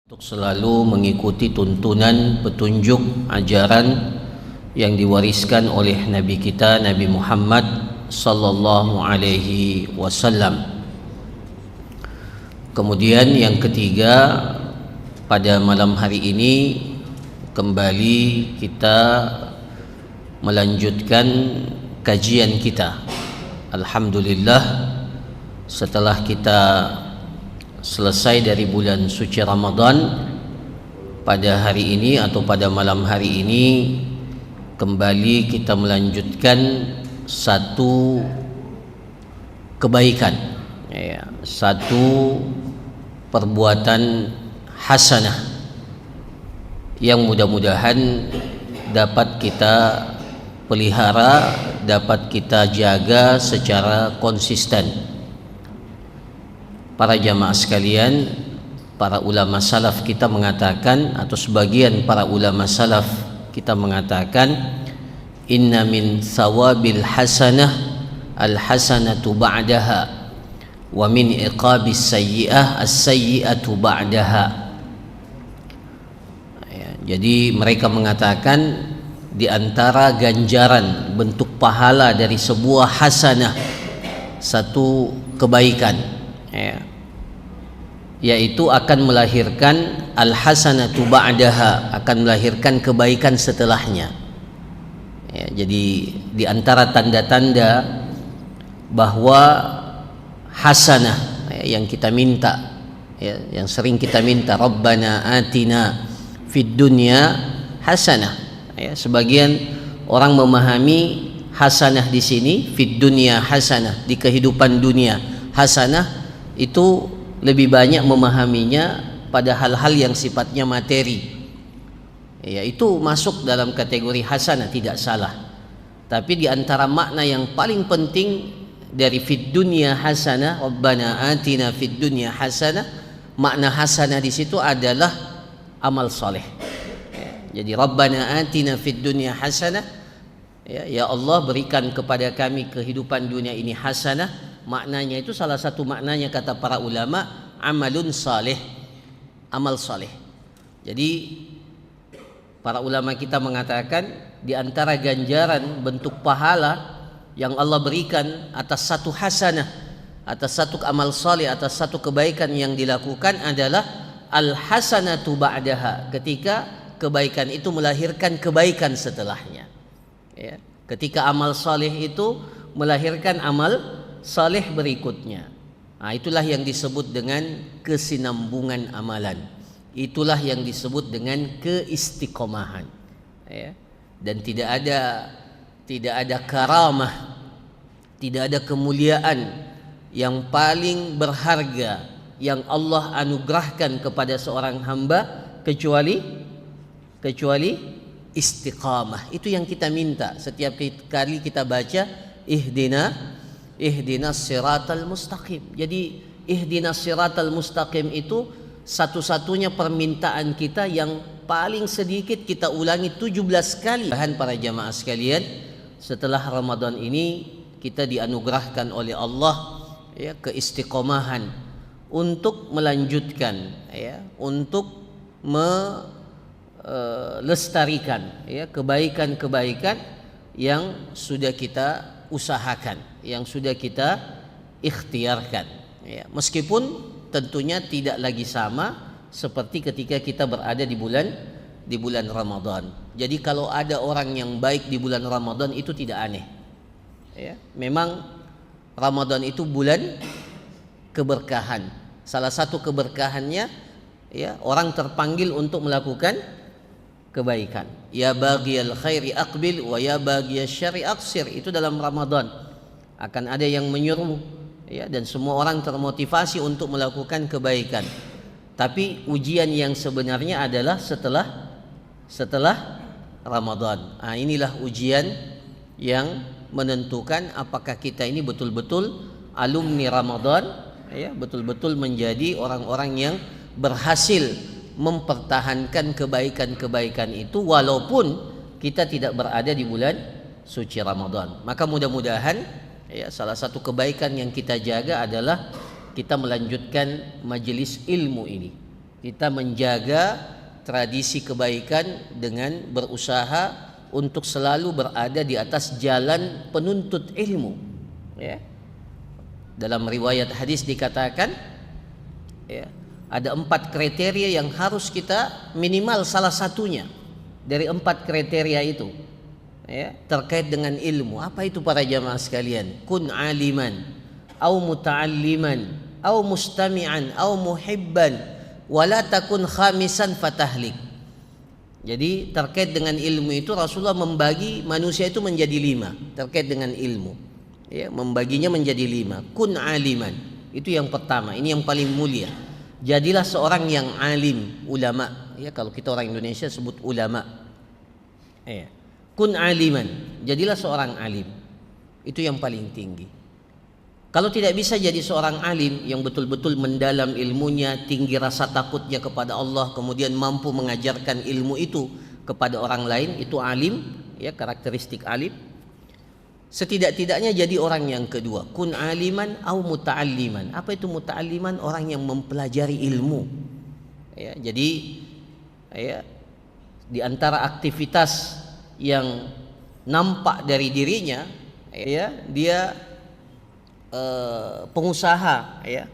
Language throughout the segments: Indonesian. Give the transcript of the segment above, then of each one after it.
Untuk selalu mengikuti tuntunan petunjuk ajaran yang diwariskan oleh Nabi kita Nabi Muhammad sallallahu alaihi wasallam. Kemudian yang ketiga, pada malam hari ini kembali kita melanjutkan kajian kita. Alhamdulillah, setelah kita selesai dari bulan suci Ramadan, pada hari ini atau pada malam hari ini kembali kita melanjutkan satu kebaikan, satu perbuatan hasanah yang mudah-mudahan dapat kita pelihara, dapat kita jaga secara konsisten. Para jamaah sekalian, para ulama salaf kita mengatakan, atau sebagian para ulama salaf kita mengatakan, inna min thawabil hasanah al hasanatu ba'daha wa min iqabis sayyi'ah as sayyi'atu ba'daha. Jadi mereka mengatakan di antara ganjaran bentuk pahala dari sebuah hasanah, satu kebaikan, yaitu akan melahirkan al-hasanatu ba'daha, akan melahirkan kebaikan setelahnya. Jadi di antara tanda-tanda bahwa hasanah yang kita minta, yang sering kita minta, Rabbana atina fid dunya hasanah. Sebagian orang memahami hasanah di sini fid dunya hasanah, di kehidupan dunia. Hasanah itu lebih banyak memahaminya pada hal-hal yang sifatnya materi, itu masuk dalam kategori hasanah, tidak salah. Tapi di antara makna yang paling penting dari fid dunya hasanah, Rabbana atina fid dunya hasanah, makna hasanah di situ adalah amal soleh. Jadi Rabbana atina fid dunya hasanah, ya Allah berikan kepada kami kehidupan dunia ini hasanah. Maknanya itu, salah satu maknanya kata para ulama, amalun saleh, amal saleh. Jadi para ulama kita mengatakan di antara ganjaran bentuk pahala yang Allah berikan atas satu hasanah, atas satu amal saleh, atas satu kebaikan yang dilakukan adalah al hasanatu ba'daha, ketika kebaikan itu melahirkan kebaikan setelahnya. Ketika amal saleh itu melahirkan amal saleh berikutnya. Itulah yang disebut dengan kesinambungan amalan. Itulah yang disebut dengan keistiqomahan. Dan tidak ada karamah, tidak ada kemuliaan yang paling berharga yang Allah anugerahkan kepada seorang hamba kecuali istiqamah. Itu yang kita minta setiap kali kita baca ihdinas siratal mustaqim. Jadi ihdinas siratal mustaqim itu satu-satunya permintaan kita yang paling sedikit kita ulangi 17 kali. Bahan para jamaah sekalian, setelah Ramadan ini kita dianugerahkan oleh Allah keistiqomahan untuk melanjutkan, untuk melestarikan kebaikan-kebaikan yang sudah kita usahakan, yang sudah kita ikhtiarkan, meskipun tentunya tidak lagi sama seperti ketika kita berada di bulan Ramadan. Jadi kalau ada orang yang baik di bulan Ramadan itu tidak aneh, memang Ramadan itu bulan keberkahan. Salah satu keberkahannya, orang terpanggil untuk melakukan kebaikan. Ya baghiyal khairi aqbil wa ya baghiyasy syarri aqsir. Itu dalam Ramadan akan ada yang menyuruh, dan semua orang termotivasi untuk melakukan kebaikan. Tapi ujian yang sebenarnya adalah setelah Ramadan. Inilah ujian yang menentukan apakah kita ini betul-betul alumni Ramadan, betul-betul menjadi orang-orang yang berhasil mempertahankan kebaikan-kebaikan itu walaupun kita tidak berada di bulan suci Ramadan. Maka mudah-mudahan salah satu kebaikan yang kita jaga adalah kita melanjutkan majelis ilmu ini. Kita menjaga tradisi kebaikan dengan berusaha untuk selalu berada di atas jalan penuntut ilmu. Ya. Dalam riwayat hadis dikatakan, ya, ada 4 kriteria yang harus kita minimal salah satunya dari 4 kriteria itu, ya, terkait dengan ilmu. Apa itu para jamaah sekalian? Kun aliman, au muta'alliman, au mustami'an, au muhibban, wala takun khamisan fatahlik. Jadi terkait dengan ilmu itu Rasulullah membagi manusia itu menjadi 5 terkait dengan ilmu. Ya, membaginya menjadi 5. Kun aliman, itu yang pertama, ini yang paling mulia. Jadilah seorang yang alim, ulama. Ya, kalau kita orang Indonesia sebut ulama. Ya. Kun aliman, jadilah seorang alim. Itu yang paling tinggi. Kalau tidak bisa jadi seorang alim yang betul-betul mendalam ilmunya, tinggi rasa takutnya kepada Allah, kemudian mampu mengajarkan ilmu itu kepada orang lain, itu alim, ya, karakteristik alim. Setidak-tidaknya jadi orang yang kedua, kun aliman au muta'alliman. Apa itu muta'alliman? Orang yang mempelajari ilmu. Ya, jadi ya, di antara aktivitas yang nampak dari dirinya, ya, dia pengusaha, ya.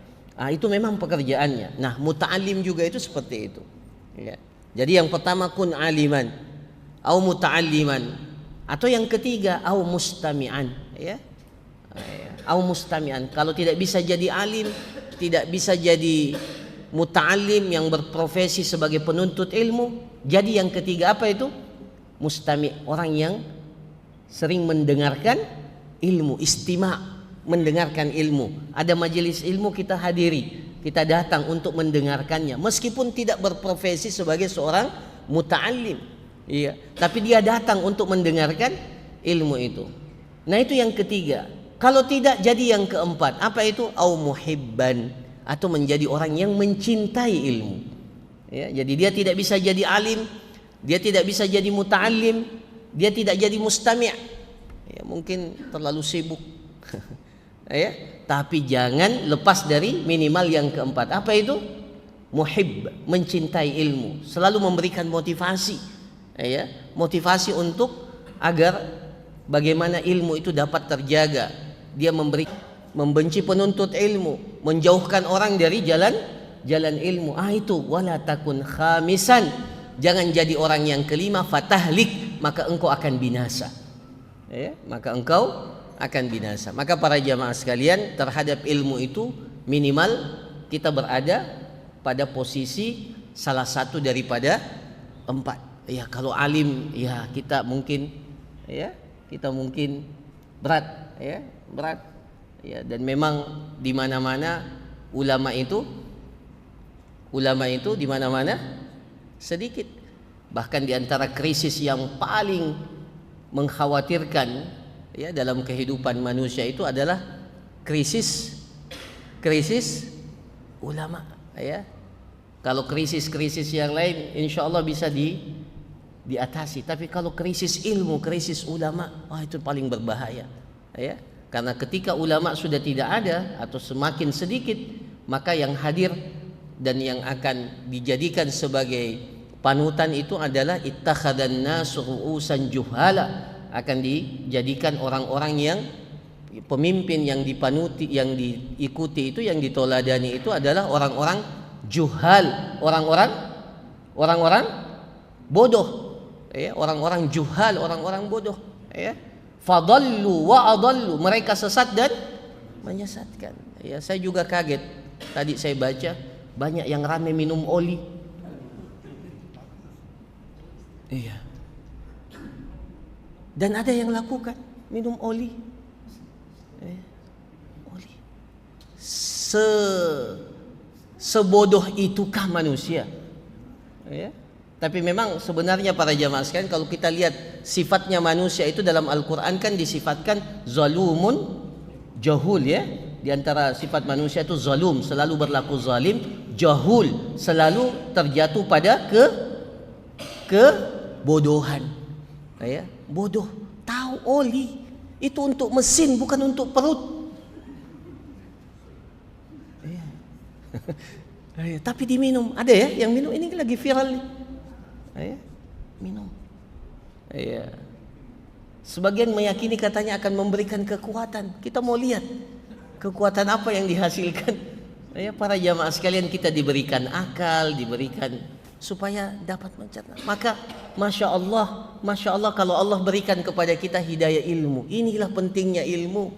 Itu memang pekerjaannya. Nah, muta'allim juga itu seperti itu. Ya. Jadi yang pertama kun aliman au muta'alliman, atau yang ketiga au mustami'an, ya. Au mustami'an. Kalau tidak bisa jadi alim, tidak bisa jadi muta'allim yang berprofesi sebagai penuntut ilmu, jadi yang ketiga apa itu? Mustami', orang yang sering mendengarkan ilmu, istima', mendengarkan ilmu. Ada majelis ilmu kita hadiri, kita datang untuk mendengarkannya meskipun tidak berprofesi sebagai seorang muta'allim, iya, tapi dia datang untuk mendengarkan ilmu itu. Nah, itu yang ketiga. Kalau tidak, jadi yang keempat. Apa itu? Au muhibban, atau menjadi orang yang mencintai ilmu. Ya, jadi dia tidak bisa jadi alim, dia tidak bisa jadi muta'allim, dia tidak jadi mustami'. Ya, mungkin terlalu sibuk. Ya, tapi jangan lepas dari minimal yang keempat. Apa itu? Muhib, mencintai ilmu, selalu memberikan motivasi, ya, motivasi untuk agar bagaimana ilmu itu dapat terjaga. Dia membenci penuntut ilmu, menjauhkan orang dari jalan ilmu. Itu wala takun khamisan, jangan jadi orang yang kelima, fatahlik, maka engkau akan binasa. Ya, maka engkau akan binasa. Maka para jamaah sekalian, terhadap ilmu itu minimal kita berada pada posisi salah satu daripada 4. Ya, kalau alim, ya kita mungkin berat, ya, berat. Ya, dan memang di mana-mana ulama itu di mana-mana sedikit. Bahkan di antara krisis yang paling mengkhawatirkan, ya, dalam kehidupan manusia itu adalah krisis ulama, ya. Kalau krisis yang lain insya Allah bisa diatasi, tapi kalau krisis ilmu, krisis ulama, itu paling berbahaya, ya. Karena ketika ulama sudah tidak ada atau semakin sedikit, maka yang hadir dan yang akan dijadikan sebagai panutan itu adalah ittakhadhan nasu ru'usan juhala, akan dijadikan orang-orang yang pemimpin yang dipanuti, yang diikuti itu, yang ditoladani itu adalah orang-orang juhal, orang-orang bodoh, ya, orang-orang juhal, orang-orang bodoh, ya. Fadallu wa adallu, mereka sesat dan menyesatkan. Ya, saya juga kaget. Tadi saya baca banyak yang rame minum oli. Iya. Dan ada yang lakukan minum oli. Oli. Sebodoh itukah manusia? Ya. Tapi memang sebenarnya para jamaah sekalian, kalau kita lihat sifatnya manusia itu dalam Al-Quran kan disifatkan zalumun jahul, ya. Di antara sifat manusia itu zalum, selalu berlaku zalim, jahul, selalu terjatuh pada kebodohan. Ya, bodoh, tahu oli itu untuk mesin, bukan untuk perut. Ya. Tapi diminum. Ada ya yang minum, ini lagi viral nih. Minum. Sebagian meyakini katanya akan memberikan kekuatan. Kita mau lihat kekuatan apa yang dihasilkan. Para jamaah sekalian, kita diberikan akal, diberikan supaya dapat mencerna. Maka masya Allah kalau Allah berikan kepada kita hidayah ilmu. Inilah pentingnya ilmu.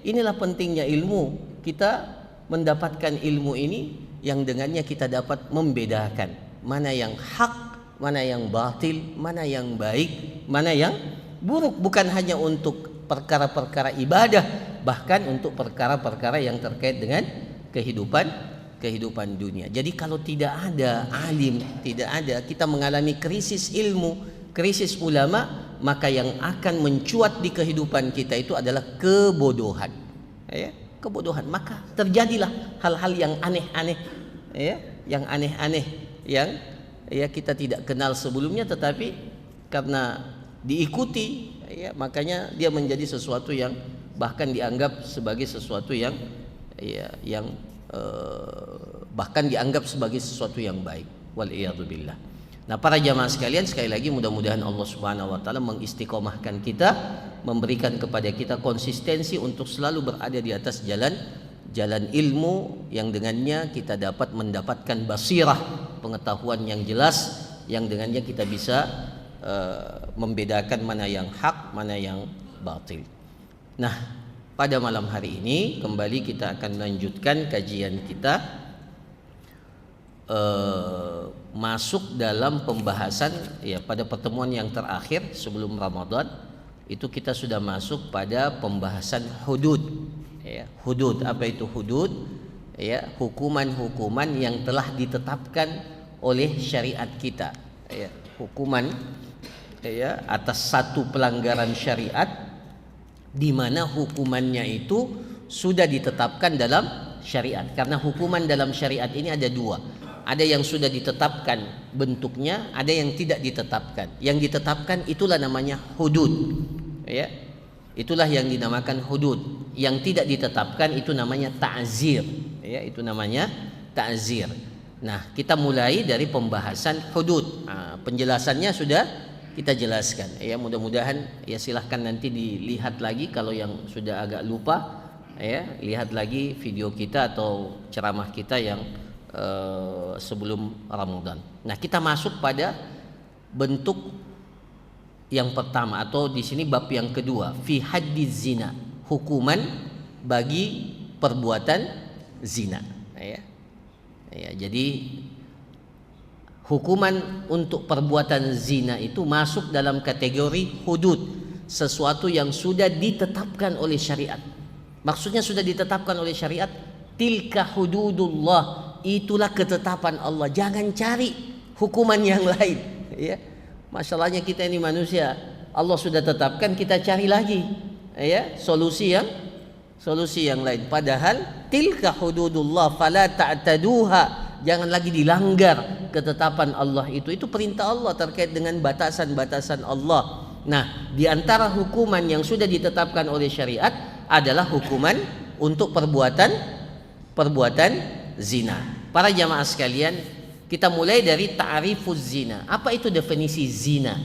Inilah pentingnya ilmu. Kita mendapatkan ilmu ini yang dengannya kita dapat membedakan mana yang hak, mana yang batil, mana yang baik, mana yang buruk. Bukan hanya untuk perkara-perkara ibadah, bahkan untuk perkara-perkara yang terkait dengan kehidupan dunia. Jadi kalau tidak ada alim, tidak ada, kita mengalami krisis ilmu, krisis ulama, maka yang akan mencuat di kehidupan kita itu adalah kebodohan. Kebodohan. Maka terjadilah hal-hal yang aneh-aneh, yang aneh-aneh yang kita tidak kenal sebelumnya, tetapi karena diikuti, makanya dia menjadi sesuatu yang bahkan dianggap sebagai sesuatu yang bahkan dianggap sebagai sesuatu yang baik. Waliyadzubillah. Nah, para jamaah sekalian, sekali lagi mudah-mudahan Allah Subhanahu wa taala mengistiqomahkan kita, memberikan kepada kita konsistensi untuk selalu berada di atas jalan ilmu yang dengannya kita dapat mendapatkan basirah, pengetahuan yang jelas yang dengannya kita bisa membedakan mana yang hak, mana yang batil. Nah, pada malam hari ini kembali kita akan melanjutkan kajian kita, masuk dalam pembahasan pada pertemuan yang terakhir sebelum Ramadan itu kita sudah masuk pada pembahasan hudud. Hudud, apa itu hudud? Hukuman-hukuman yang telah ditetapkan oleh syariat kita. Hukuman atas satu pelanggaran syariat, di mana hukumannya itu sudah ditetapkan dalam syariat. Karena hukuman dalam syariat ini ada dua. Ada yang sudah ditetapkan bentuknya, ada yang tidak ditetapkan. Yang ditetapkan itulah namanya hudud. Itulah yang dinamakan hudud. Yang tidak ditetapkan itu namanya ta'zir. Itu namanya ta'zir. Nah, kita mulai dari pembahasan hudud. Penjelasannya sudah kita jelaskan. Mudah-mudahan silahkan nanti dilihat lagi kalau yang sudah agak lupa, lihat lagi video kita atau ceramah kita yang sebelum Ramadan. Nah, kita masuk pada bentuk yang pertama, atau di sini bab yang kedua, fi haddiz zina, hukuman bagi perbuatan zina. Jadi hukuman untuk perbuatan zina itu masuk dalam kategori hudud, sesuatu yang sudah ditetapkan oleh syariat. Maksudnya sudah ditetapkan oleh syariat, tilka hududullah, itulah ketetapan Allah. Jangan cari hukuman yang lain. Masalahnya kita ini manusia, Allah sudah tetapkan, kita cari lagi solusi yang lain. Padahal tilka hududullah fala ta'taduha, jangan lagi dilanggar ketetapan Allah itu perintah Allah terkait dengan batasan-batasan Allah. Nah, di antara hukuman yang sudah ditetapkan oleh syariat adalah hukuman untuk perbuatan zina. Para jamaah sekalian, kita mulai dari ta'rifuz zina. Apa itu definisi zina?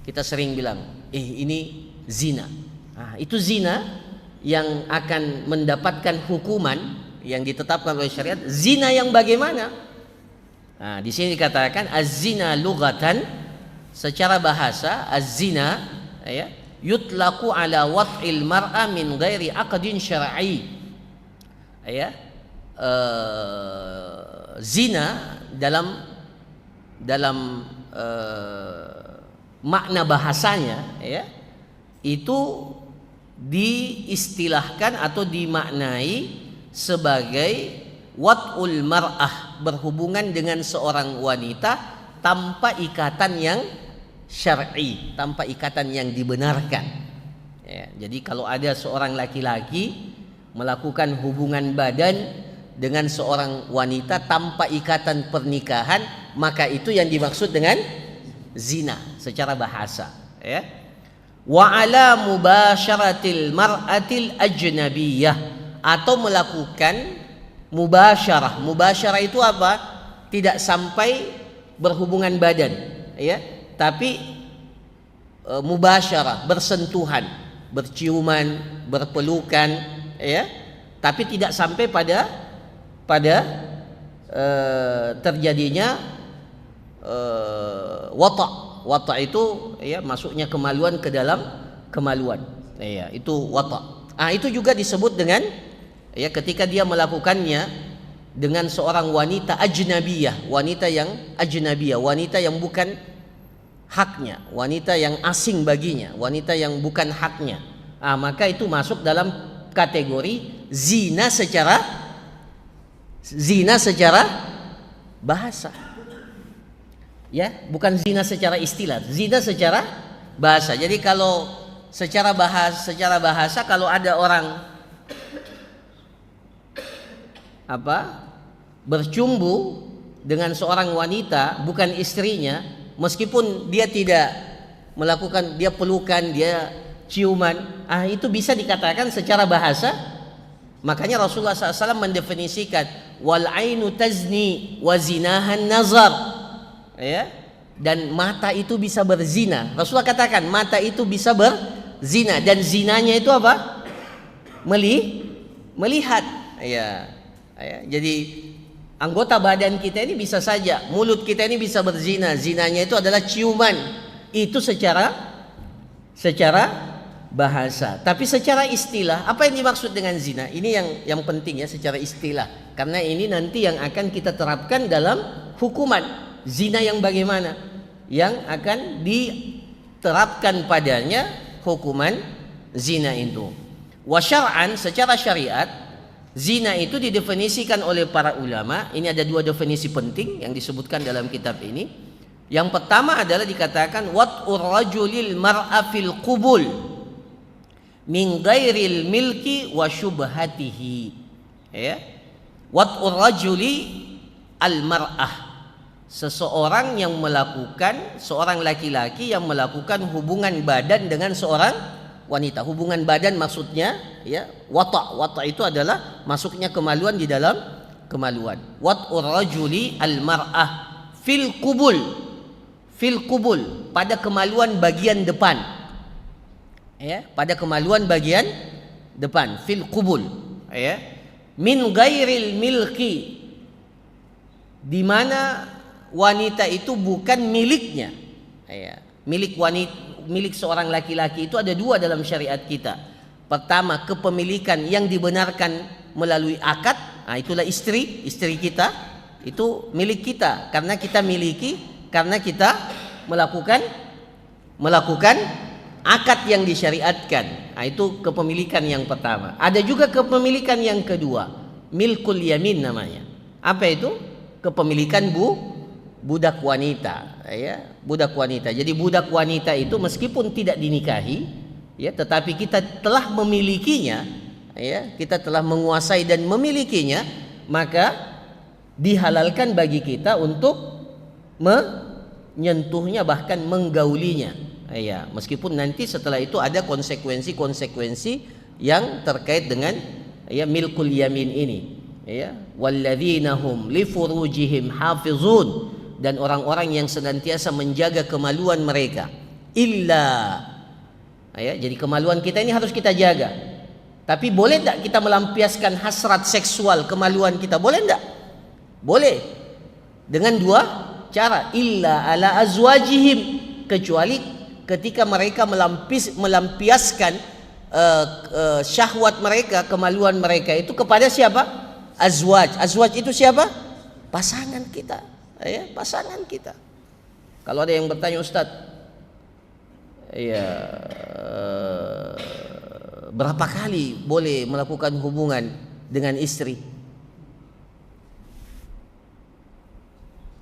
Kita sering bilang, ini zina. Itu zina yang akan mendapatkan hukuman yang ditetapkan oleh syariat. Zina yang bagaimana? Di sini dikatakan az-zina lughatan, secara bahasa az-zina yutlaqu ala wat'il mar'a min ghairi aqdin syar'i. Zina dalam makna bahasanya itu diistilahkan atau dimaknai sebagai wat'ul mar'ah, berhubungan dengan seorang wanita tanpa ikatan yang syar'i, tanpa ikatan yang dibenarkan. Jadi kalau ada seorang laki-laki melakukan hubungan badan dengan seorang wanita tanpa ikatan pernikahan, maka itu yang dimaksud dengan zina secara bahasa. Wa ala mubasyaratil mar'atil ajnabiyah, atau melakukan Mubasyarah itu apa? Tidak sampai berhubungan badan, ya, tapi mubasyarah, bersentuhan, berciuman, berpelukan, ya, tapi tidak sampai pada terjadinya wata itu, ya, masuknya kemaluan ke dalam kemaluan, ya, itu wata. Itu juga disebut dengan, ya, ketika dia melakukannya dengan seorang wanita ajnabiyah, wanita yang bukan haknya, wanita yang asing baginya, wanita yang bukan haknya, maka itu masuk dalam kategori zina secara bahasa, ya, bukan zina secara istilah, zina secara bahasa. Jadi kalau secara bahasa kalau ada orang bercumbu dengan seorang wanita bukan istrinya, meskipun dia tidak melakukan, dia pelukan, dia ciuman, itu bisa dikatakan secara bahasa. Makanya Rasulullah SAW mendefinisikan wal ainu tazni wa zinahan nazar, ya, dan mata itu bisa berzina. Rasulullah katakan mata itu bisa berzina, dan zinanya itu apa? Melihat, ya. Jadi anggota badan kita ini bisa saja, mulut kita ini bisa berzina, zinanya itu adalah ciuman, itu secara bahasa. Tapi secara istilah, apa yang dimaksud dengan zina? Ini yang penting, ya, secara istilah, karena ini nanti yang akan kita terapkan dalam hukuman zina yang bagaimana, yang akan diterapkan padanya hukuman zina itu. Wa syar'an, secara syariat, zina itu didefinisikan oleh para ulama. Ini ada dua definisi penting yang disebutkan dalam kitab ini. Yang pertama adalah dikatakan wat'ur rajulil mar'a fil qubul min ghairil milki wa syubhatihi, ya. Wat'ur rajuli al mar'ah, seorang laki-laki yang melakukan hubungan badan dengan seorang wanita. Hubungan badan maksudnya, ya, wata itu adalah masuknya kemaluan di dalam kemaluan. Wat'ur rajuli al mar'ah fil qubul, pada kemaluan bagian depan, ya, pada kemaluan bagian depan, fil qubul, ya, min ghairil milki, di mana wanita itu bukan miliknya, ya. Milik seorang laki-laki itu ada dua dalam syariat kita. Pertama, kepemilikan yang dibenarkan melalui akad, itulah istri kita, itu milik kita karena kita miliki, karena kita melakukan akad yang disyariatkan. Itu kepemilikan yang pertama. Ada juga kepemilikan yang kedua, milkul yamin namanya. Apa itu? Kepemilikan budak wanita, ya, budak wanita. Jadi budak wanita itu meskipun tidak dinikahi, ya, tetapi kita telah memilikinya, ya, kita telah menguasai dan memilikinya, maka dihalalkan bagi kita untuk menyentuhnya, bahkan menggaulinya, ya, meskipun nanti setelah itu ada konsekuensi yang terkait dengan, ya, milkul yamin ini, ya. Walladzina hum li furujihim hafizun, dan orang-orang yang senantiasa menjaga kemaluan mereka, illa, ya, jadi kemaluan kita ini harus kita jaga. Tapi boleh tidak kita melampiaskan hasrat seksual kemaluan kita? Boleh tidak? Boleh, dengan dua cara. Illa ala azwajihim, kecuali ketika mereka melampiaskan syahwat mereka, kemaluan mereka itu kepada siapa? Azwaj itu siapa? Pasangan kita, ya, pasangan kita. Kalau ada yang bertanya, Ustaz, ya, berapa kali boleh melakukan hubungan dengan istri?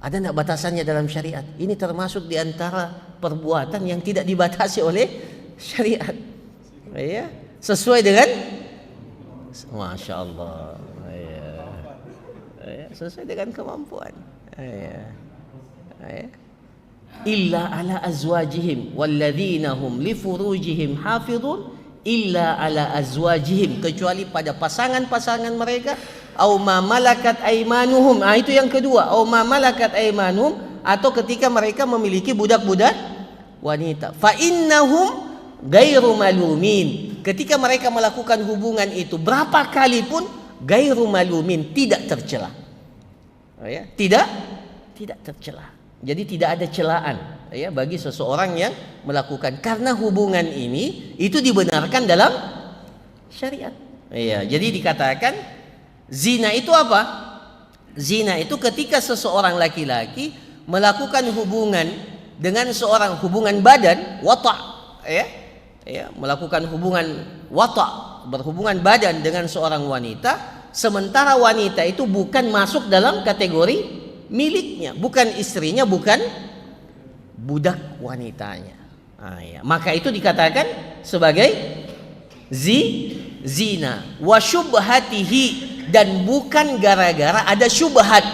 Ada enggak batasannya dalam syariat? Ini termasuk di antara perbuatan yang tidak dibatasi oleh syariat, ya, sesuai dengan, Masya Allah, ya, sesuai dengan kemampuan, ya. Illa ala azwajihim walladzina hum li furujihim hafizun illa ala azwajihim, kecuali pada pasangan-pasangan mereka au ma malakat aimanuhum. Itu yang kedua, au ma malakat aimanuhum, atau ketika mereka memiliki budak-budak wanita. Fa innahum gairu malumin. Ketika mereka melakukan hubungan itu berapa kali pun, gairu malumin, tidak tercela. Tidak tercela. Jadi tidak ada celaan bagi seseorang yang melakukan, karena hubungan ini itu dibenarkan dalam syariat. Jadi dikatakan zina itu apa? Zina itu ketika seseorang laki-laki melakukan hubungan dengan seorang, hubungan badan, wata', melakukan hubungan wata', berhubungan badan dengan seorang wanita, sementara wanita itu bukan masuk dalam kategori miliknya, bukan istrinya, bukan budak wanitanya. Maka itu dikatakan sebagai zina wa syubhatihi, dan bukan gara-gara ada syubhat.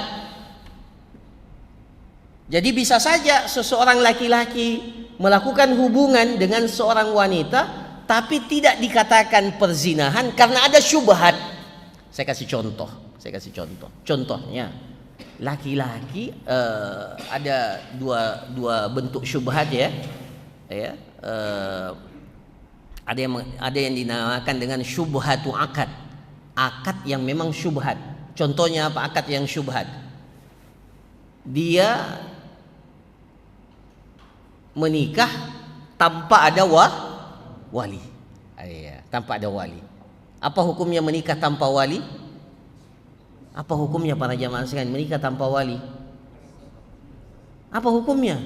Jadi bisa saja seseorang laki-laki melakukan hubungan dengan seorang wanita tapi tidak dikatakan perzinahan karena ada syubhat. Saya kasih contoh. Contohnya, laki-laki ada dua bentuk syubhat ada yang dinamakan dengan syubhatu akad yang memang syubhat. Contohnya apa akad yang syubhat? Dia menikah tanpa ada wali. Tanpa ada wali. Apa hukumnya menikah tanpa wali? Apa hukumnya para jamaah sekalian menikah tanpa wali? Apa hukumnya?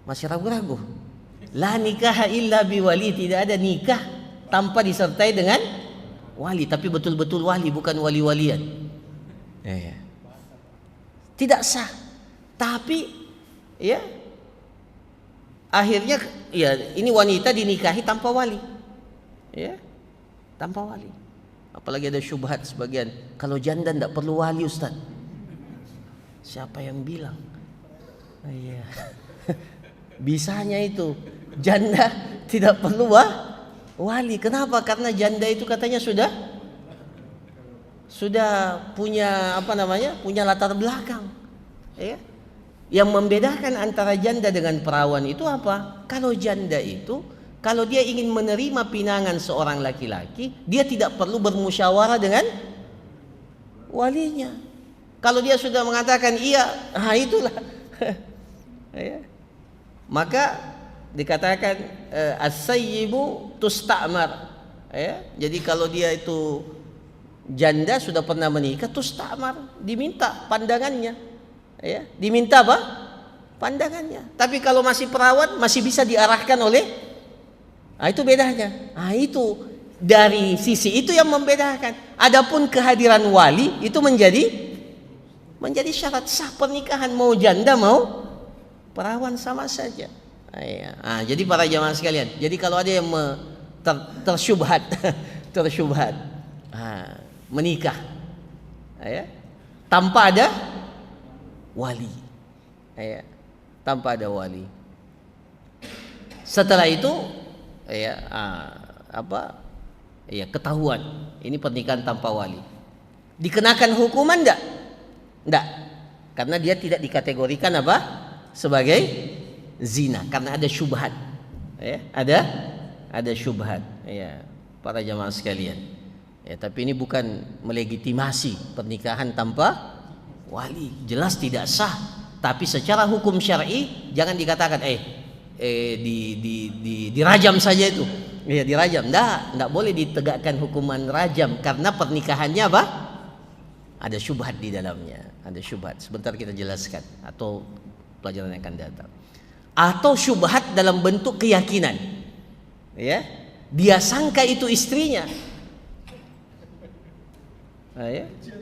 Masih ragu-ragu? La nikaha illa biwali, tidak ada nikah tanpa disertai dengan wali, tapi betul-betul wali, bukan wali-walian. Tidak sah. Tapi akhirnya ini wanita dinikahi tanpa wali. Tanpa wali. Apalagi ada syubhat sebagian, kalau janda tidak perlu wali, Ustaz. Siapa yang bilang? Bisanya itu janda tidak perlu wali. Kenapa? Karena janda itu katanya sudah punya punya latar belakang. Yang membedakan antara janda dengan perawan itu apa? Kalau janda itu, kalau dia ingin menerima pinangan seorang laki-laki, dia tidak perlu bermusyawarah dengan walinya. Kalau dia sudah mengatakan iya, itulah. Maka dikatakan as-sayyibu tusta'mar. Jadi kalau dia itu janda sudah pernah menikah, tusta'mar, diminta pandangannya. Diminta apa? Pandangannya. Tapi kalau masih perawan, masih bisa diarahkan oleh. Itu bedanya. Itu dari sisi itu yang membedakan. Adapun kehadiran wali itu menjadi syarat sah pernikahan, mau janda mau perawan sama saja. Jadi para jamaah sekalian, jadi kalau ada yang tersyubhat menikah tanpa ada wali, tanpa ada wali, setelah itu ketahuan ini pernikahan tanpa wali, dikenakan hukuman enggak, karena dia tidak dikategorikan sebagai zina, karena ada syubhat. Ada syubhat, para jamaah sekalian. Tapi ini bukan melegitimasi pernikahan tanpa wali, jelas tidak sah. Tapi secara hukum syar'i jangan dikatakan dirajam saja itu. Dirajam. Enggak boleh ditegakkan hukuman rajam karena pernikahannya ada syubhat di dalamnya. Ada syubhat. Sebentar kita jelaskan atau pelajaran yang akan datang. Atau syubhat dalam bentuk keyakinan. Dia sangka itu istrinya.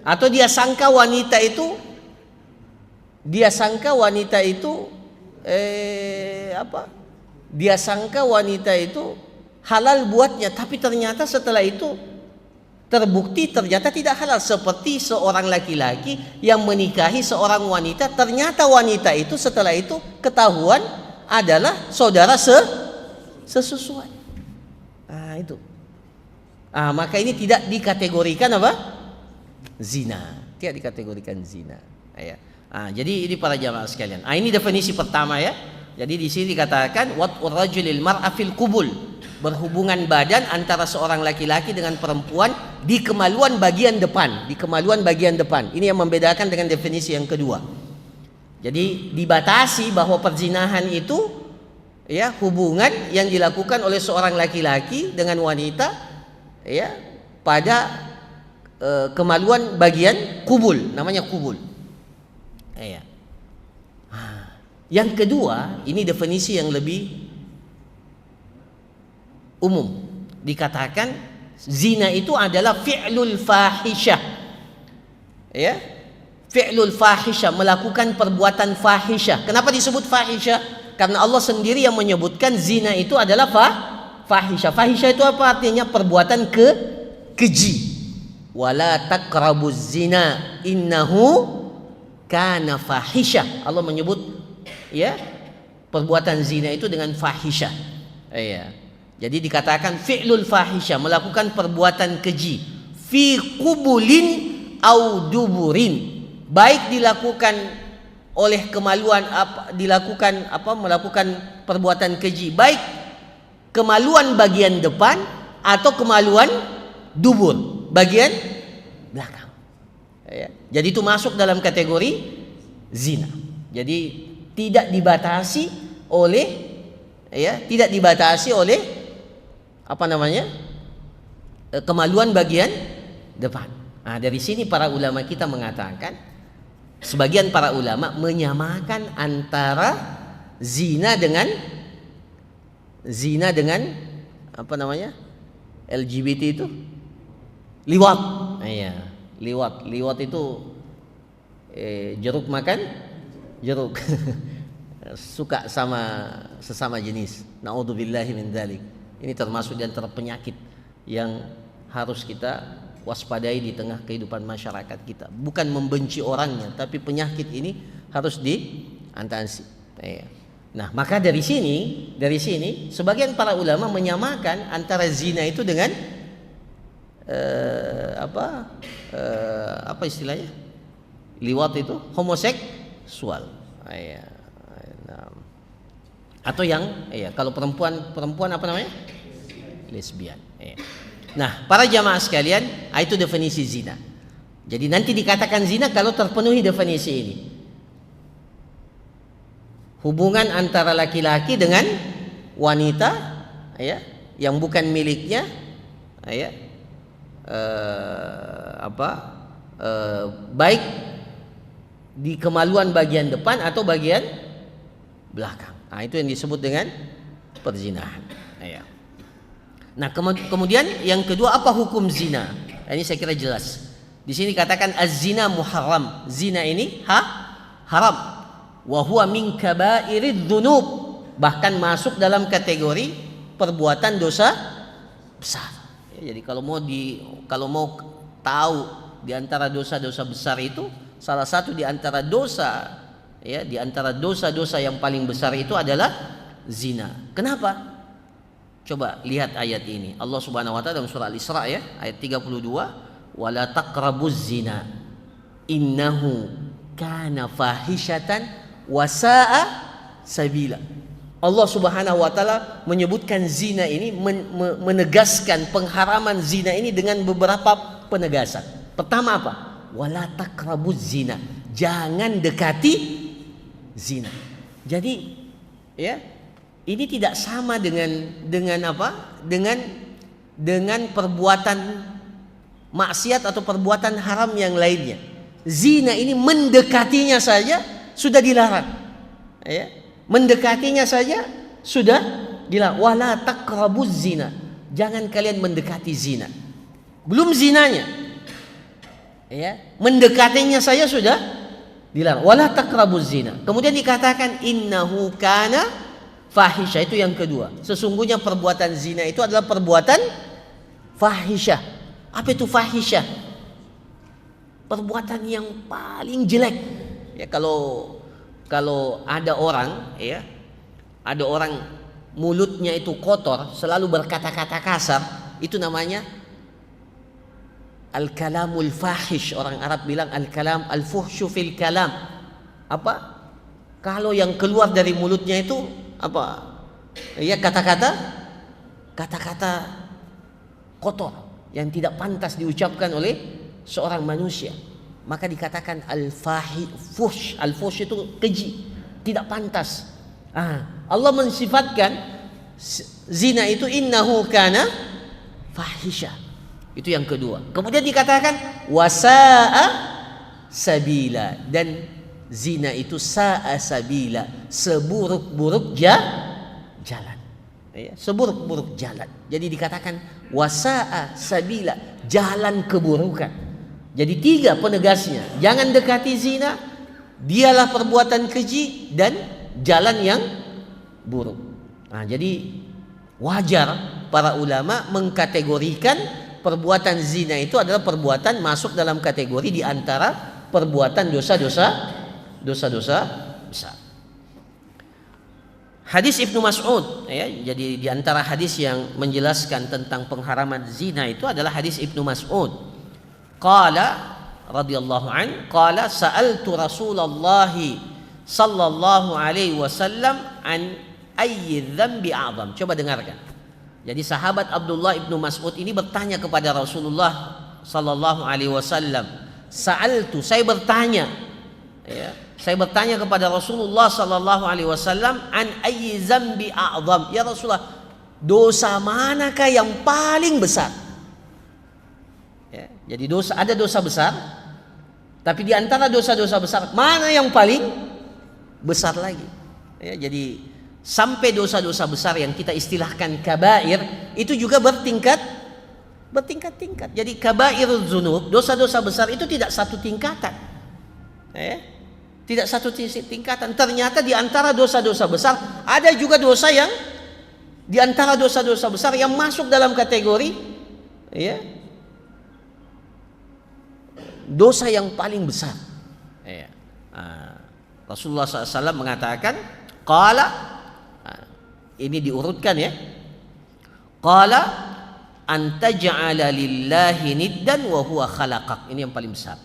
Atau dia sangka wanita itu halal buatnya, tapi ternyata setelah itu terbukti ternyata tidak halal. Seperti seorang laki-laki yang menikahi seorang wanita, ternyata wanita itu setelah itu ketahuan adalah saudara sesusuan. Itu Maka ini tidak dikategorikan apa? Zina. Tidak dikategorikan zina. Ya. Jadi ini para jamaah sekalian. Ini definisi pertama ya. Jadi di sini dikatakan wat'ur rajulil mar'a fil qubul, berhubungan badan antara seorang laki-laki dengan perempuan di kemaluan bagian depan, di kemaluan bagian depan. Ini yang membedakan dengan definisi yang kedua. Jadi dibatasi bahwa perzinahan itu ya hubungan yang dilakukan oleh seorang laki-laki dengan wanita ya pada kemaluan bagian kubul, namanya kubul. Ya. Yang kedua, ini definisi yang lebih umum. Dikatakan zina itu adalah fi'lul fahisyah. Ya. Fi'lul fahisyah, melakukan perbuatan fahisyah. Kenapa disebut fahisyah? Karena Allah sendiri yang menyebutkan zina itu adalah fahisyah. Fahisyah itu apa artinya? Perbuatan keji. Wala taqrabuz zina innahu kana fahisyah. Allah menyebut ya perbuatan zina itu dengan fahisyah. Ya. Jadi dikatakan fi'lul fahisyah, melakukan perbuatan keji fi qubulin au duburin, baik dilakukan oleh kemaluan melakukan perbuatan keji baik kemaluan bagian depan atau kemaluan dubur bagian belakang. Ya. Jadi itu masuk dalam kategori zina. Jadi tidak dibatasi oleh kemaluan bagian depan. Dari sini para ulama kita mengatakan, sebagian para ulama menyamakan antara zina dengan LGBT itu liwat. Liwat itu jeruk makan jeruk. Suka sama sesama jenis. Naudzubillahi min dzalik. Ini termasuk di antara penyakit yang harus kita waspadai di tengah kehidupan masyarakat kita. Bukan membenci orangnya, tapi penyakit ini harus diatasi. Nah, maka dari sini sebagian para ulama menyamakan antara zina itu dengan apa istilahnya? Liwat itu homoseksual. Atau yang kalau perempuan apa namanya? Lesbian. Nah, para jamaah sekalian, itu definisi zina. Jadi nanti dikatakan zina kalau terpenuhi definisi ini. Hubungan antara laki-laki dengan wanita yang bukan miliknya baik di kemaluan bagian depan atau bagian belakang. Itu yang disebut dengan perzinahan. Nah, kemudian yang kedua, apa hukum zina? Ini saya kira jelas. Di sini katakan az-zina muharram. Zina ini haram. Wa huwa min kabairidz dzunub. Bahkan masuk dalam kategori perbuatan dosa besar. Jadi kalau mau tahu di antara dosa-dosa besar itu, salah satu di antara dosa-dosa yang paling besar itu adalah zina. Kenapa? Coba lihat ayat ini. Allah Subhanahu wa taala dalam surah Al-Isra ayat 32, wala taqrabuz zina innahu kana fahisyatan wa sa'a sabila. Allah Subhanahu wa taala menyebutkan zina ini, menegaskan pengharaman zina ini dengan beberapa penegasan. Pertama apa? Wala taqrabuz zina. Jangan dekati zina. Jadi ini tidak sama dengan apa? Dengan perbuatan maksiat atau perbuatan haram yang lainnya. Zina ini mendekatinya saja sudah dilarang. Mendekatinya saja sudah dilarang. Wala taqrabuz zina. Jangan kalian mendekati zina. Belum zinanya. Mendekatinya saja sudah dilarang. Wala taqrabuz zina. Kemudian dikatakan innahu kana fahisyah. Itu yang kedua. Sesungguhnya perbuatan zina itu adalah perbuatan fahisyah. Apa itu fahisyah? Perbuatan yang paling jelek. Kalau ada orang mulutnya itu kotor, selalu berkata-kata kasar, itu namanya al-kalamul fahish, orang Arab bilang al-kalam al-fuhsyu fil kalam. Apa? Kalau yang keluar dari mulutnya itu apa? Ya, kata-kata kotor yang tidak pantas diucapkan oleh seorang manusia, maka dikatakan al-fuhsh. Al-fuhsh itu keji, tidak pantas. Allah mensifatkan zina itu innahu kana fahisha. Itu yang kedua. Kemudian dikatakan wasa'a sabila, dan zina itu sa'a sabila, seburuk-buruk jalan. Ya, seburuk-buruk jalan. Jadi dikatakan wasa'a sabila, jalan keburukan. Jadi 3 penegasnya. Jangan dekati zina, dialah perbuatan keji, dan jalan yang buruk. Jadi wajar para ulama mengkategorikan perbuatan zina itu adalah perbuatan masuk dalam kategori di antara perbuatan dosa-dosa besar. Hadis Ibnu Mas'ud, ya, jadi di antara hadis yang menjelaskan tentang pengharaman zina itu adalah hadis Ibnu Mas'ud. Qala radhiyallahu an, qala sa'altu Rasulullah sallallahu alaihi wasallam an ayyi dzambi a'zam. Coba dengarkan. Jadi sahabat Abdullah Ibnu Mas'ud ini bertanya kepada Rasulullah sallallahu alaihi wasallam, sa'altu, saya bertanya, ya, saya bertanya kepada Rasulullah sallallahu alaihi wasallam an ayyi dzambi a'zam. Ya Rasulullah, dosa manakah yang paling besar? Ya, jadi ada dosa besar, tapi di antara dosa-dosa besar mana yang paling besar lagi? Ya, jadi sampai dosa-dosa besar yang kita istilahkan kabair itu juga bertingkat-tingkat. Jadi kabairul dzunub, dosa-dosa besar itu tidak satu tingkatan. Tidak satu tingkatan. Ternyata di antara dosa-dosa besar ada juga dosa yang di antara dosa-dosa besar yang masuk dalam kategori, ya, dosa yang paling besar. Rasulullah SAW mengatakan, qala, ini diurutkan, ya, qala antaj'ala lillahi niddan wa huwa khalaqak. Ini yang paling besar.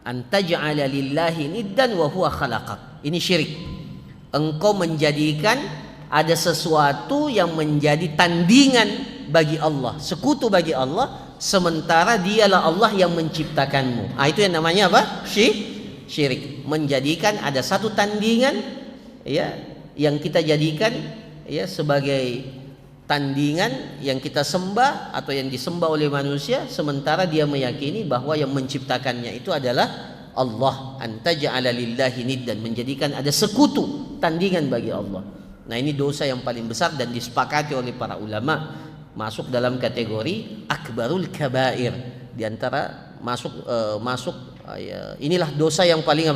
Antaj'ala lillahi niddan wa huwa khalaqak. Ini syirik. Engkau menjadikan ada sesuatu yang menjadi tandingan bagi Allah, sekutu bagi Allah, sementara dialah Allah yang menciptakanmu. Itu yang namanya apa? Syirik. Menjadikan ada satu tandingan, ya, yang kita jadikan, ya, sebagai tandingan yang kita sembah atau yang disembah oleh manusia, sementara dia meyakini bahwa yang menciptakannya itu adalah Allah. Antaj'ala lillahi niddan, menjadikan ada sekutu, tandingan bagi Allah. Nah, ini dosa yang paling besar dan disepakati oleh para ulama masuk dalam kategori akbarul kabair. Di antara inilah dosa yang paling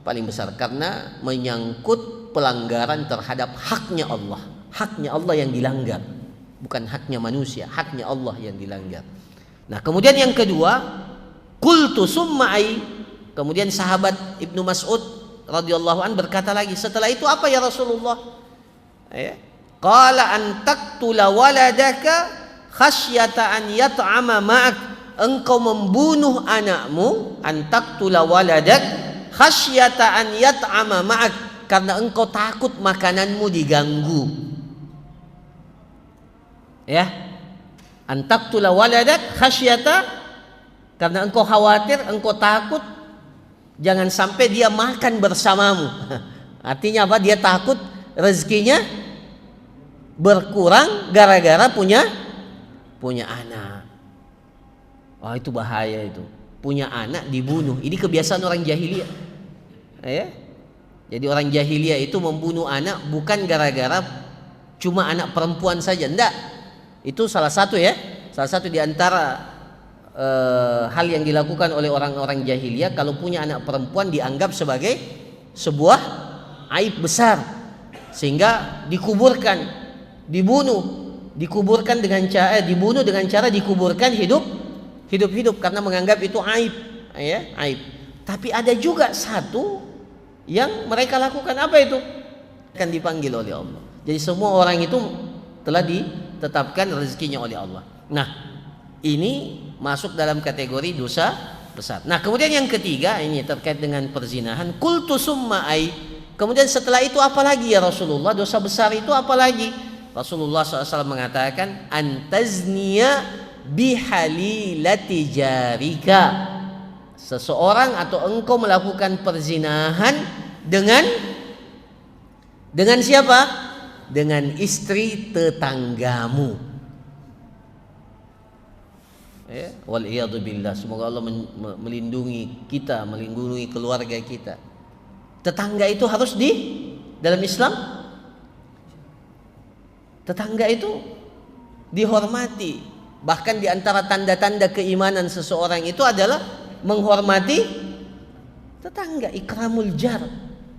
paling besar, karena menyangkut pelanggaran terhadap haknya Allah. Haknya Allah yang dilanggar, bukan haknya manusia, haknya Allah yang dilanggar. Nah, kemudian yang kedua, qultu summa ai, kemudian sahabat Ibnu Mas'ud radhiyallahu an berkata lagi, setelah itu apa ya Rasulullah? Qala an taqtula waladaka khasyata an yat'ama ma'ak. Engkau membunuh anakmu, an taqtula waladak khasyata an yat'ama ma'ak, karena engkau takut makananmu diganggu. Ya, an taqtula waladak khasyata, karena engkau khawatir, engkau takut jangan sampai dia makan bersamamu. Artinya apa? Dia takut rezekinya berkurang gara-gara punya anak. Itu bahaya itu. Punya anak dibunuh. Ini kebiasaan orang jahiliyah. Ya. Jadi orang jahiliyah itu membunuh anak bukan gara-gara cuma anak perempuan saja, enggak. Itu salah satu, ya. Salah satu di antara hal yang dilakukan oleh orang-orang jahiliyah. Kalau punya anak perempuan dianggap sebagai sebuah aib besar, sehingga dikuburkan, dibunuh dengan cara dikuburkan hidup karena menganggap itu aib, ya, aib. Tapi ada juga satu yang mereka lakukan, apa itu? Akan dipanggil oleh Allah. Jadi semua orang itu telah ditetapkan rezekinya oleh Allah. Nah, Ini masuk dalam kategori dosa besar. Nah, kemudian yang ketiga ini terkait dengan perzinahan. Qultu summa ai. Kemudian setelah itu apa lagi ya Rasulullah? Dosa besar itu apa lagi? Rasulullah SAW mengatakan antazniya bihalilati jarika. Seseorang atau engkau melakukan perzinahan dengan siapa? Dengan istri tetanggamu. Ya, waliyadu billah. Semoga Allah melindungi kita, melindungi keluarga kita. Tetangga itu harus dalam Islam, tetangga itu dihormati. Bahkan di antara tanda-tanda keimanan seseorang itu adalah menghormati tetangga. Ikramul jar.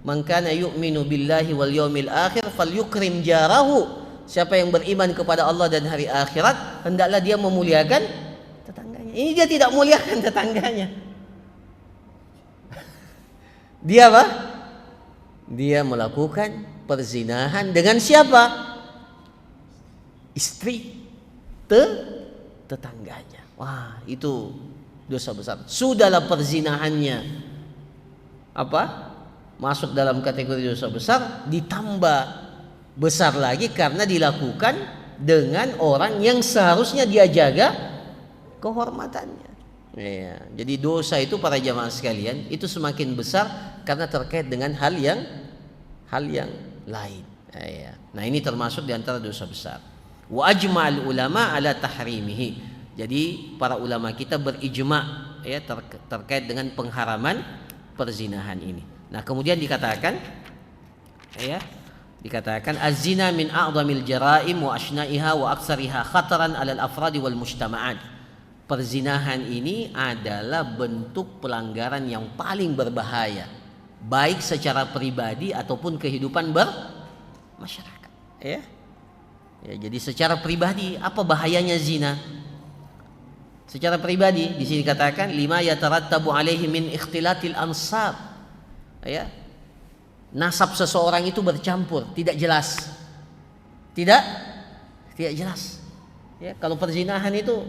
Man kana yu'minu billahi wal yawmil akhir falyukrim jarahu. Siapa yang beriman kepada Allah dan hari akhirat, hendaklah dia memuliakan tetangganya. Ini dia tidak muliakan tetangganya. Dia apa? Dia melakukan perzinahan dengan siapa? Istri tetangganya. Wah, itu dosa besar. Sudahlah perzinahannya apa? Masuk dalam kategori dosa besar, ditambah besar lagi karena dilakukan dengan orang yang seharusnya dia jaga kehormatannya. Ya, jadi dosa itu para jamaah sekalian itu semakin besar karena terkait dengan hal yang lain. Ya. Nah, ini termasuk di antara dosa besar. Wa ajma'al ulama ala tahrimihi. Jadi para ulama kita berijma ya terkait dengan pengharaman perzinahan ini. Nah, kemudian dikatakan az-zina min a'dhamil jaraim wa asna'iha wa aktsariha khataran 'alal afradi wal mujtama'at. Perzinahan ini adalah bentuk pelanggaran yang paling berbahaya, baik secara pribadi ataupun kehidupan bermasyarakat. Ya, jadi secara pribadi apa bahayanya zina? Secara pribadi di sini katakan lima yatarattabu alaihi min ikhtilatil ansab. Ya, nasab seseorang itu bercampur, tidak jelas. Tidak jelas. Ya, kalau perzinahan itu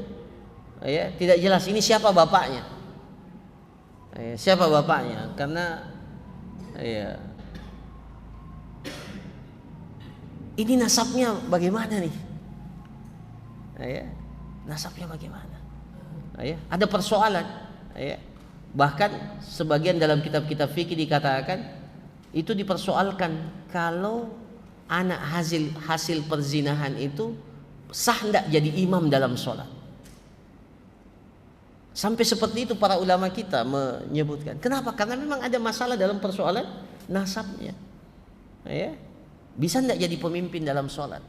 ya, tidak jelas ini siapa bapaknya. Ya, siapa bapaknya? Karena ya, ini nasabnya bagaimana nih? Ya, nasabnya bagaimana? Ya, ada persoalan. Ya. Bahkan sebagian dalam kitab-kitab fikih dikatakan itu dipersoalkan kalau anak hasil perzinahan itu sah enggak jadi imam dalam sholat. Sampai seperti itu para ulama kita menyebutkan. Kenapa? Karena memang ada masalah dalam persoalan nasabnya. Ya. Bisa enggak jadi pemimpin dalam sholat?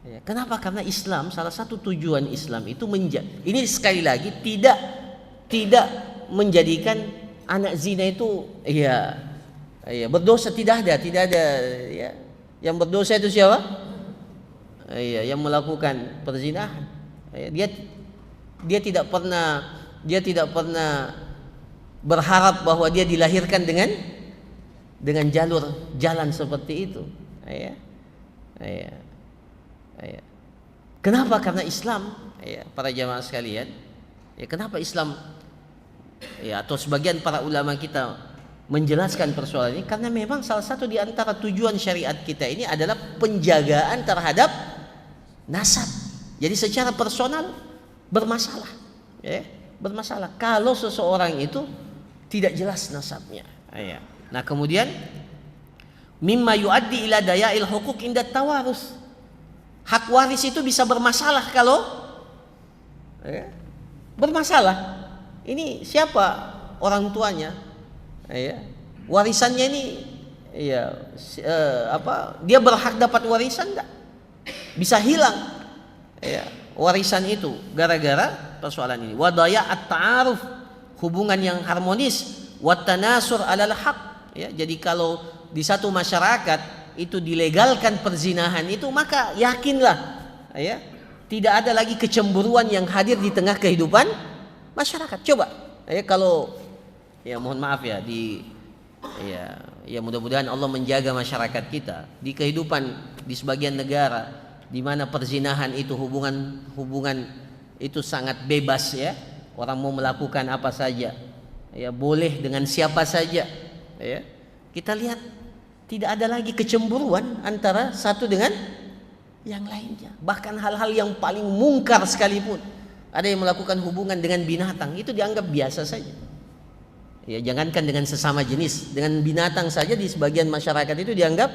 Ya. Kenapa? Karena Islam, salah satu tujuan Islam itu ini sekali lagi tidak menjadikan anak zina itu berdosa, tidak ada ya. Yang berdosa itu siapa? Yang melakukan perzinahan. Dia tidak pernah berharap bahwa dia dilahirkan dengan jalan seperti itu. Kenapa? Karena Islam, para jamaah sekalian, kenapa Islam atau sebagian para ulama kita menjelaskan persoalan ini? Karena memang salah satu di antara tujuan syariat kita ini adalah penjagaan terhadap nasab. Jadi secara personal bermasalah, bermasalah kalau seseorang itu tidak jelas nasabnya. Nah, kemudian mimma yuaddi ila daya'il huquq inda tawarus. Hak waris itu bisa bermasalah kalau bermasalah. Ini siapa orang tuanya? Warisannya ini dia berhak dapat warisan enggak? Bisa hilang warisan itu gara-gara persoalan ini. Wadaya at-ta'aruf, hubungan yang harmonis, watanasur alal haq. Jadi kalau di satu masyarakat itu dilegalkan perzinahan itu, maka yakinlah tidak ada lagi kecemburuan yang hadir di tengah kehidupan masyarakat. Coba kalau mohon maaf mudah-mudahan Allah menjaga masyarakat kita di kehidupan di sebagian negara di mana perzinahan itu hubungan itu sangat bebas ya. Orang mau melakukan apa saja, ya boleh dengan siapa saja. Ya. Kita lihat tidak ada lagi kecemburuan antara satu dengan yang lainnya. Bahkan hal-hal yang paling mungkar sekalipun, ada yang melakukan hubungan dengan binatang, itu dianggap biasa saja. Ya, jangankan dengan sesama jenis, dengan binatang saja di sebagian masyarakat itu dianggap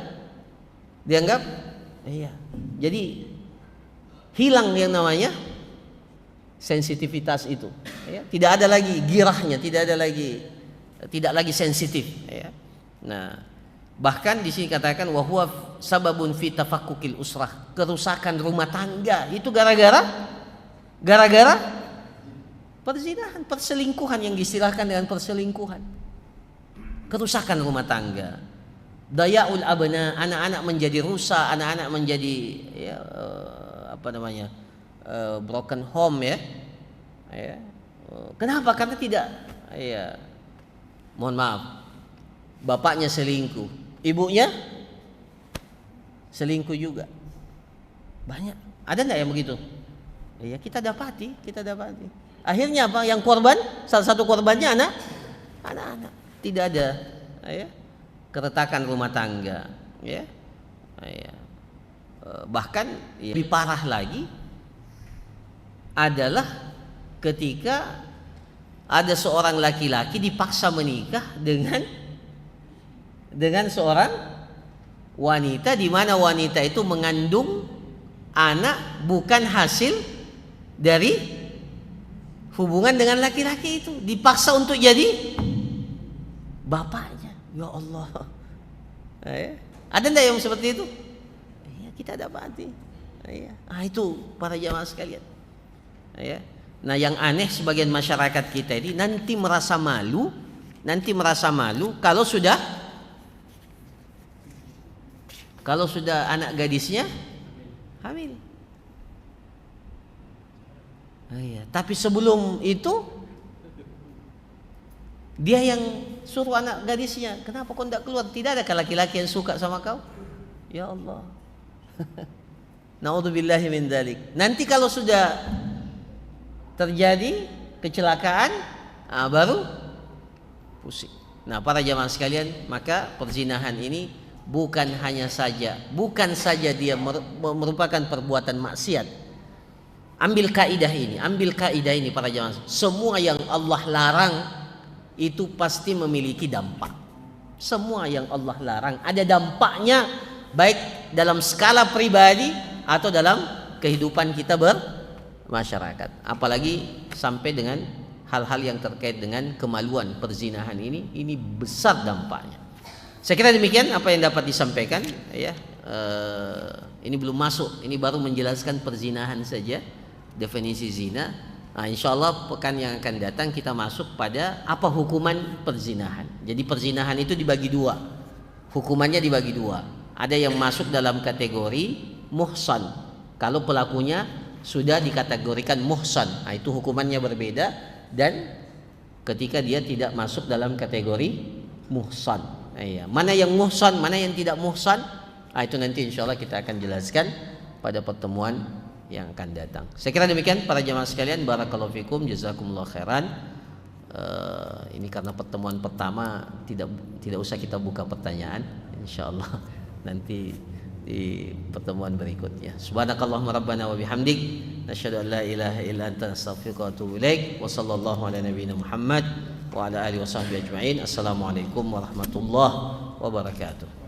iya. Jadi hilang yang namanya sensitivitas itu, ya. Tidak ada lagi girahnya, tidak lagi sensitif, ya. Nah, bahkan di sini katakan wahwa sababun fi tafakkukil usrah, kerusakan rumah tangga itu gara-gara perzinahan, perselingkuhan, yang diistilahkan dengan perselingkuhan. Kerusakan rumah tangga, dayaul abna, anak-anak menjadi rusak, anak-anak menjadi ya, broken home ya. Kenapa? Karena tidak mohon maaf, bapaknya selingkuh, ibunya selingkuh juga. Banyak. Ada nggak yang begitu? Ya, kita dapati. Akhirnya apa? Yang korban, salah satu korbannya anak-anak. Tidak ada keretakan rumah tangga, ya. Bahkan lebih parah lagi adalah ketika ada seorang laki-laki dipaksa menikah dengan seorang wanita, di mana wanita itu mengandung anak bukan hasil dari hubungan dengan laki-laki itu, dipaksa untuk jadi bapaknya. Ya Allah. Ada enggak yang seperti itu? Ya, kita dapati. Itu para jamaah sekalian. Nah, yang aneh sebagian masyarakat kita ini nanti merasa malu kalau sudah anak gadisnya hamil. Tapi sebelum itu dia yang suruh anak gadisnya, kenapa kau tidak keluar? Tidak ada laki-laki yang suka sama kau? Ya Allah. Naudzubillahi min dzalik. Nanti kalau sudah terjadi kecelakaan, baru pusing. Nah, para jamaah sekalian, maka perzinahan ini bukan saja dia merupakan perbuatan maksiat. Ambil kaidah ini para jamaah. Semua yang Allah larang itu pasti memiliki dampak. Semua yang Allah larang ada dampaknya, baik dalam skala pribadi atau dalam kehidupan kita bermasyarakat. Apalagi sampai dengan hal-hal yang terkait dengan kemaluan perzinahan ini besar dampaknya. Saya kira demikian apa yang dapat disampaikan, ya. Ini belum masuk, ini baru menjelaskan perzinahan saja, definisi zina. Nah, insyaallah pekan yang akan datang kita masuk pada apa hukuman perzinahan. Jadi perzinahan itu dibagi dua, hukumannya dibagi dua. Ada yang masuk dalam kategori muhsan, kalau pelakunya sudah dikategorikan muhsan, itu hukumannya berbeda. Dan ketika dia tidak masuk dalam kategori muhsan, mana yang muhsan, mana yang tidak muhsan, itu nanti insyaallah kita akan jelaskan pada pertemuan yang akan datang. Saya kira demikian para jamaah sekalian, barakallahu fikum, jazakumullah khairan. Ini karena pertemuan pertama tidak usah kita buka pertanyaan, insyaallah nanti di pertemuan berikutnya. Subhanakallahumma rabbana wa bihamdik, nasyhadu an la ilaha illa anta, astaghfiruka wa atubu ilaik. Wa sallallahu ala nabiyyina Muhammad wa ala alihi washabbihi ajmain. Assalamualaikum warahmatullahi wabarakatuh.